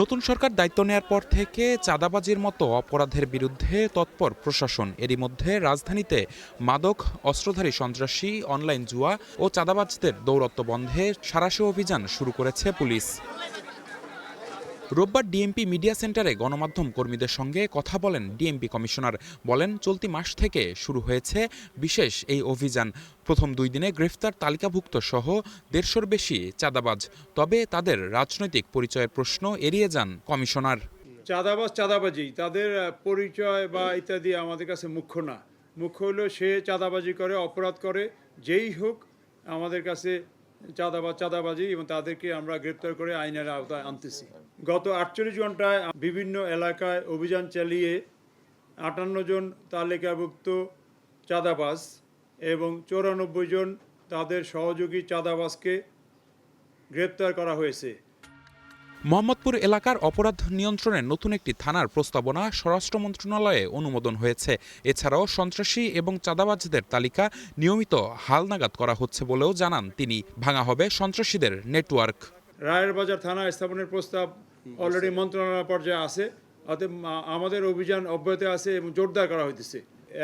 নতুন সরকার দায়িত্ব নেয়ার পর থেকে চাঁদাবাজির মতো অপরাধের বিরুদ্ধে তৎপর প্রশাসন। এরই মধ্যে রাজধানীতে মাদক, অস্ত্রধারী সন্ত্রাসী, অনলাইন জুয়া ও চাঁদাবাজদের দৌরত্ব বন্ধে সাঁড়াশি অভিযান শুরু করেছে পুলিশ। রোববার ডিএমপি মিডিয়া সেন্টারে গণমাধ্যম কর্মীদের সঙ্গে কথা বলেন ডিএমপি কমিশনার। বলেন, চলতি মাস থেকে শুরু হয়েছে বিশেষ এই অভিযান। প্রথম 2 দিনে গ্রেফতার তালিকাভুক্ত সহ 150-র বেশি চাঁদাবাজ। তবে তাদের রাজনৈতিক পরিচয়ের প্রশ্ন এড়িয়ে যান কমিশনার। চাঁদাবাজি তাদের পরিচয় বা ইত্যাদি আমাদের কাছে মুখ্য না। মুখ্য হলো সে চাঁদাবাজি করে, অপরাধ করে, যেই হোক আমাদের কাছে চাঁদাবাজি, এবং তাদেরকে আমরা গ্রেপ্তার করে আইনের আওতায় আনতেছি। গত 48 ঘন্টায় বিভিন্ন এলাকায় অভিযান চালিয়ে 58 জন তালিকাভুক্ত চাঁদাবাজ এবং 94 জন তাদের সহযোগী চাঁদাবাজকে গ্রেপ্তার করা হয়েছে। মোহাম্মদপুর এলাকার অপরাধ নিয়ন্ত্রণে নতুন একটি থানার প্রস্তাবনা স্বরাষ্ট্র মন্ত্রণালয়ে অনুমোদন হয়েছে। এছাড়াও সন্ত্রাসী এবং চাঁদাবাজদের তালিকা নিয়মিত হালনাগাদ করা হচ্ছে বলেও জানান তিনি। ভাঙা হবে সন্ত্রাসীদের নেটওয়ার্ক। রায়ের বাজার থানা স্থাপনের প্রস্তাব অলরেডি মন্ত্রণালয় পর্যায়ে আছে। অতএব আমাদের অভিযান অব্যাহত আছে এবং জোরদার করা হইতেছে।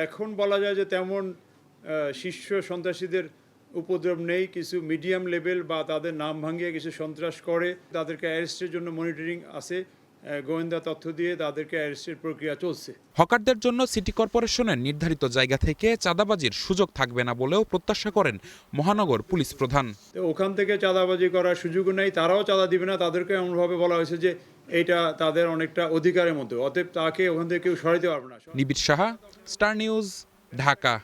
এখন বলা যায় যে তেমন শীর্ষ সন্ত্রাসীদের উপদ্রব নেই। কিছু মিডিয়াম লেভেল বা তাদের নাম ভাঙিয়ে কিছু সন্ত্রাস করে, তাদেরকে অ্যারেস্টের জন্য মনিটরিং আছে। গোয়েন্দা তথ্য দিয়ে তাদেরকে অ্যারেস্টের প্রক্রিয়া চলছে। হকারদের জন্য সিটি কর্পোরেশনের নির্ধারিত জায়গা থেকে চাঁদাবাজির সুযোগ থাকবে না বলেও প্রত্যাশা করেন মহানগর পুলিশ প্রধান। তো ওখান থেকে চাঁদাবাজি করার সুযোগও নেই, তারাও চাঁদা দিবে না। তাদেরকে এমনভাবে বলা হয়েছে যে এটা তাদের অনেকটা অধিকারের মধ্যে, অতএব তাকে ওখান থেকে কেউ সরাইতে পারবে না। নিবিড় সাহা, স্টার নিউজ, ঢাকা।